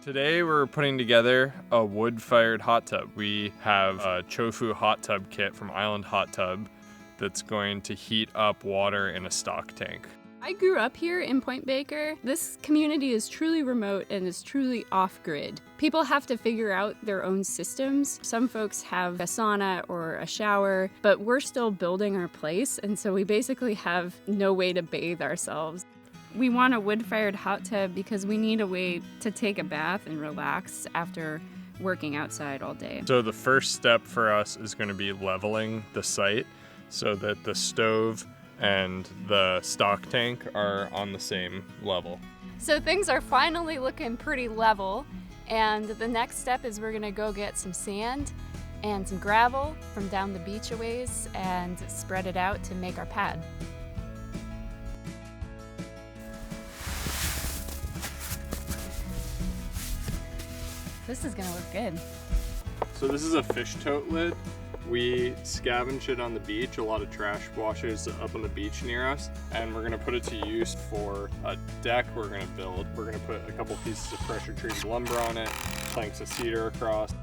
Today we're putting together a wood-fired hot tub. We have a Chofu hot tub kit from Island Hot Tub that's going to heat up water in a stock tank. I grew up here in Point Baker. This community is truly remote and is truly off-grid. People have to figure out their own systems. Some folks have a sauna or a shower, but we're still building our place, and so we basically have no way to bathe ourselves. We want a wood-fired hot tub because we need a way to take a bath and relax after working outside all day. So the first step for us is going to be leveling the site so that the stove and the stock tank are on the same level. So things are finally looking pretty level, and the next step is we're gonna go get some sand and some gravel from down the beach a ways and spread it out to make our pad. This is gonna look good. So this is a fish tote lid. We scavenge it on the beach. A lot of trash washes up on the beach near us, and we're gonna put it to use for a deck we're gonna build. We're gonna put a couple pieces of pressure treated lumber on it, planks of cedar across.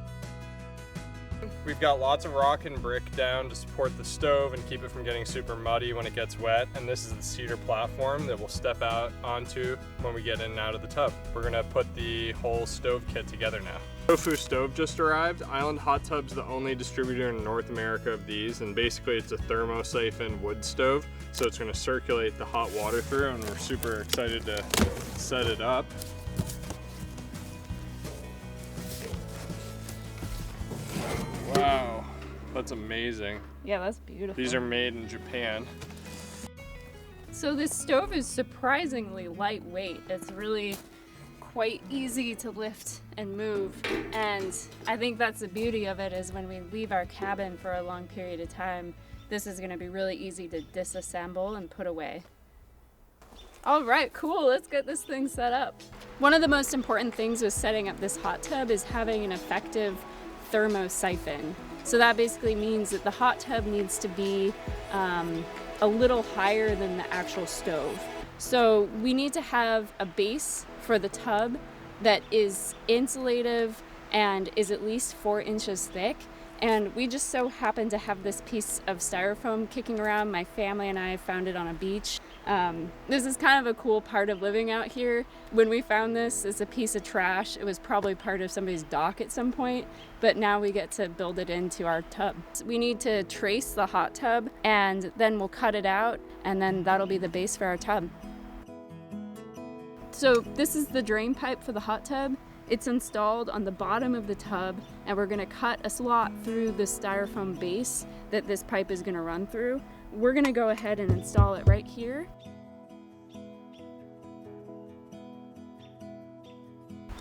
We've got lots of rock and brick down to support the stove and keep it from getting super muddy when it gets wet. And this is the cedar platform that we'll step out onto when we get in and out of the tub. We're gonna put the whole stove kit together now. Chofu stove just arrived. Island Hot Tub's the only distributor in North America of these, and basically it's a thermosiphon wood stove, so it's gonna circulate the hot water through, and we're super excited to set it up. Wow, that's amazing. Yeah, that's beautiful. These are made in Japan. So this stove is surprisingly lightweight. It's really quite easy to lift and move, and I think that's the beauty of it, is when we leave our cabin for a long period of time, this is going to be really easy to disassemble and put away. All right, cool, let's get this thing set up. One of the most important things with setting up this hot tub is having an effective thermosiphon. So that basically means that the hot tub needs to be a little higher than the actual stove. So we need to have a base for the tub that is insulative and is at least 4 inches thick. And we just so happen to have this piece of styrofoam kicking around. My family and I found it on a beach. This is kind of a cool part of living out here. When we found this, it's a piece of trash. It was probably part of somebody's dock at some point, but now we get to build it into our tub. So we need to trace the hot tub, and then we'll cut it out, and then that'll be the base for our tub. So this is the drain pipe for the hot tub. It's installed on the bottom of the tub, and we're gonna cut a slot through the styrofoam base that this pipe is gonna run through. We're gonna go ahead and install it right here.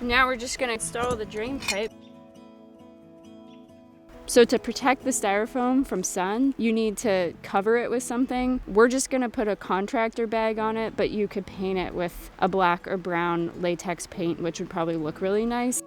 Now we're just gonna install the drain pipe. So to protect the styrofoam from sun, you need to cover it with something. We're just gonna put a contractor bag on it, but you could paint it with a black or brown latex paint, which would probably look really nice.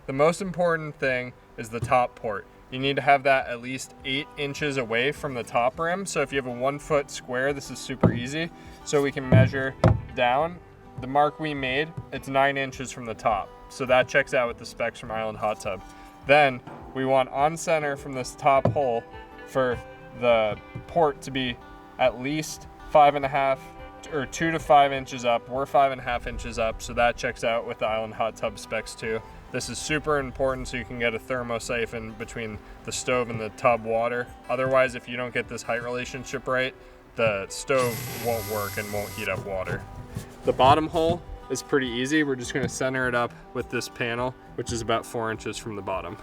The most important thing is the top port. You need to have that at least 8 inches away from the top rim. So if you have a 1 foot square, this is super easy. So we can measure down. The mark we made, it's 9 inches from the top. So that checks out with the specs from Island Hot Tub. Then we want on center from this top hole for the port to be at least 5.5 or 2 to 5 inches up. We're 5.5 inches up, so that checks out with the Island Hot Tub specs too. This is super important so you can get a thermosiphon between the stove and the tub water. Otherwise, if you don't get this height relationship right, the stove won't work and won't heat up water. The bottom hole is pretty easy. We're just gonna center it up with this panel, which is about 4 inches from the bottom.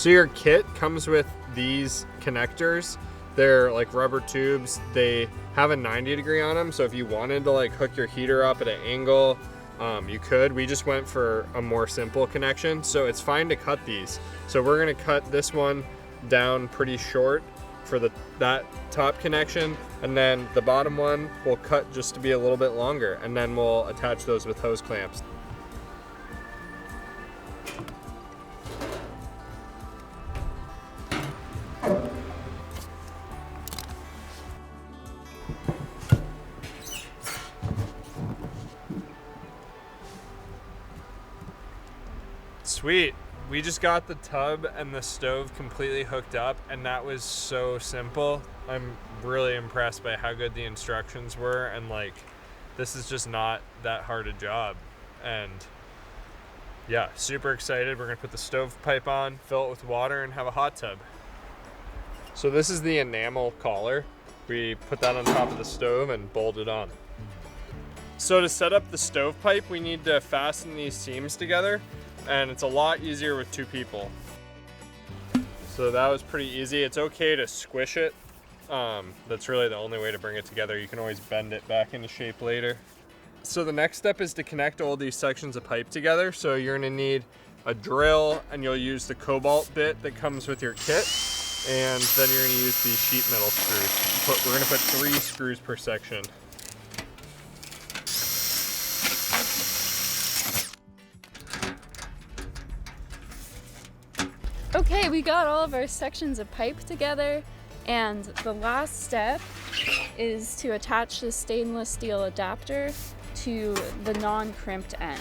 So your kit comes with these connectors. They're like rubber tubes. They have a 90-degree on them, so if you wanted to like hook your heater up at an angle, you could. We just went for a more simple connection, so it's fine to cut these. So we're gonna cut this one down pretty short for that top connection, and then the bottom one we'll cut just to be a little bit longer, and then we'll attach those with hose clamps. Sweet. We just got the tub and the stove completely hooked up, and that was so simple. I'm really impressed by how good the instructions were, and like, this is just not that hard a job. And yeah, super excited. We're gonna put the stove pipe on, fill it with water, and have a hot tub. So this is the enamel collar. We put that on top of the stove and bolt it on. So to set up the stove pipe, we need to fasten these seams together, and it's a lot easier with 2 people. So that was pretty easy. It's okay to squish it. That's really the only way to bring it together. You can always bend it back into shape later. So the next step is to connect all these sections of pipe together. So you're gonna need a drill, and you'll use the cobalt bit that comes with your kit. And then you're gonna use these sheet metal screws. We're gonna put 3 screws per section. Okay, we got all of our sections of pipe together, and the last step is to attach the stainless steel adapter to the non-crimped end.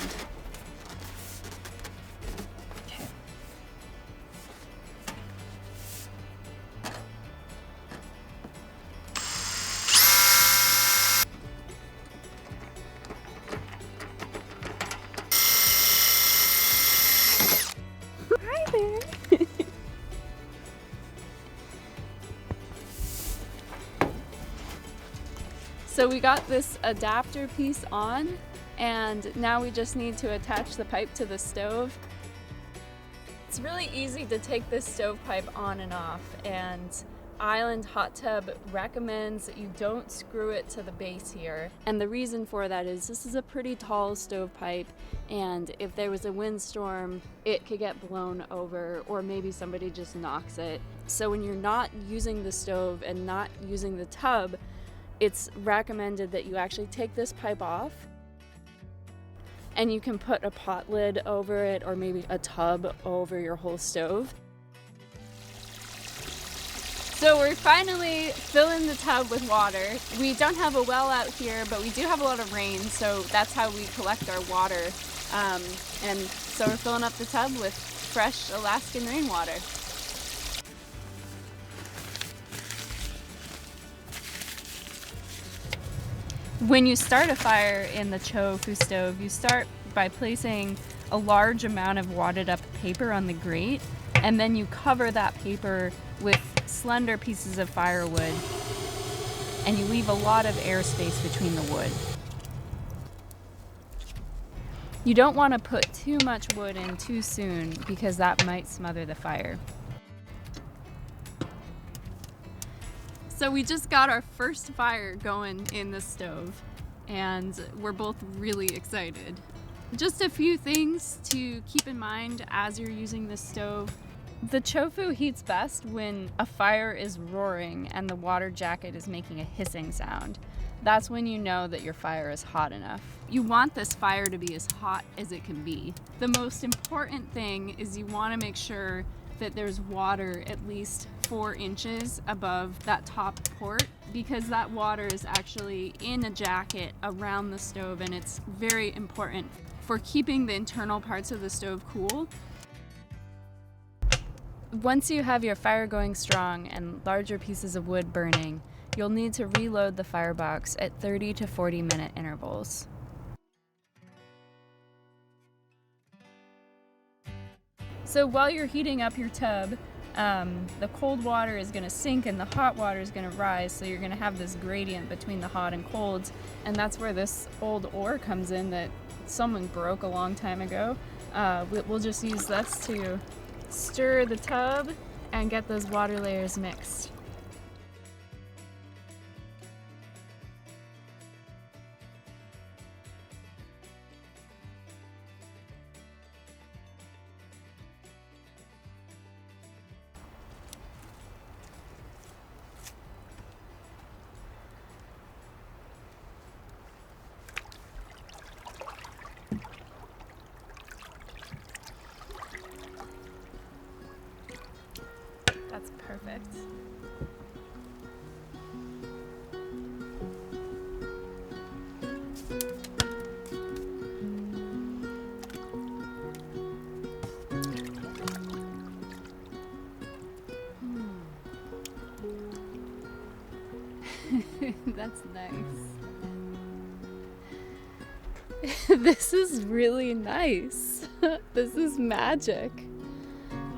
Okay. Hi there. So we got this adapter piece on, and now we just need to attach the pipe to the stove. It's really easy to take this stovepipe on and off, and Island Hot Tub recommends that you don't screw it to the base here. And the reason for that is this is a pretty tall stovepipe, and if there was a windstorm, it could get blown over, or maybe somebody just knocks it. So when you're not using the stove and not using the tub, it's recommended that you actually take this pipe off, and you can put a pot lid over it or maybe a tub over your whole stove. So we're finally filling the tub with water. We don't have a well out here, but we do have a lot of rain, so that's how we collect our water. And so we're filling up the tub with fresh Alaskan rainwater. When you start a fire in the Chofu stove, you start by placing a large amount of wadded up paper on the grate, and then you cover that paper with slender pieces of firewood, and you leave a lot of airspace between the wood. You don't want to put too much wood in too soon, because that might smother the fire. So we just got our first fire going in the stove, and we're both really excited. Just a few things to keep in mind as you're using the stove. The Chofu heats best when a fire is roaring and the water jacket is making a hissing sound. That's when you know that your fire is hot enough. You want this fire to be as hot as it can be. The most important thing is you want to make sure that there's water at least 4 inches above that top port, because that water is actually in a jacket around the stove, and it's very important for keeping the internal parts of the stove cool. Once you have your fire going strong and larger pieces of wood burning, you'll need to reload the firebox at 30 to 40 minute intervals. So while you're heating up your tub, the cold water is going to sink and the hot water is going to rise, so you're going to have this gradient between the hot and cold, and that's where this old oar comes in that someone broke a long time ago. We'll just use this to stir the tub and get those water layers mixed. That's perfect. That's nice. This is really nice. This is magic.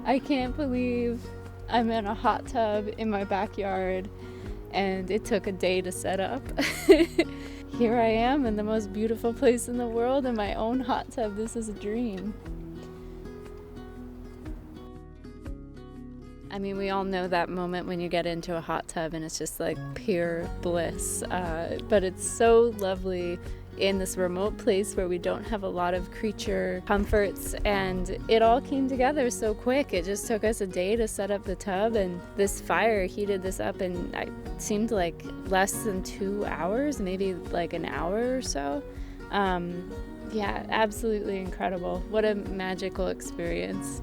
I can't believe I'm in a hot tub in my backyard and it took a day to set up. Here I am in the most beautiful place in the world in my own hot tub. This is a dream. I mean, we all know that moment when you get into a hot tub and it's just like pure bliss. But it's so lovely in this remote place where we don't have a lot of creature comforts, and it all came together so quick. It just took us a day to set up the tub, and this fire heated this up in it seemed like less than 2 hours, maybe like an hour or so. Yeah, absolutely incredible. What a magical experience.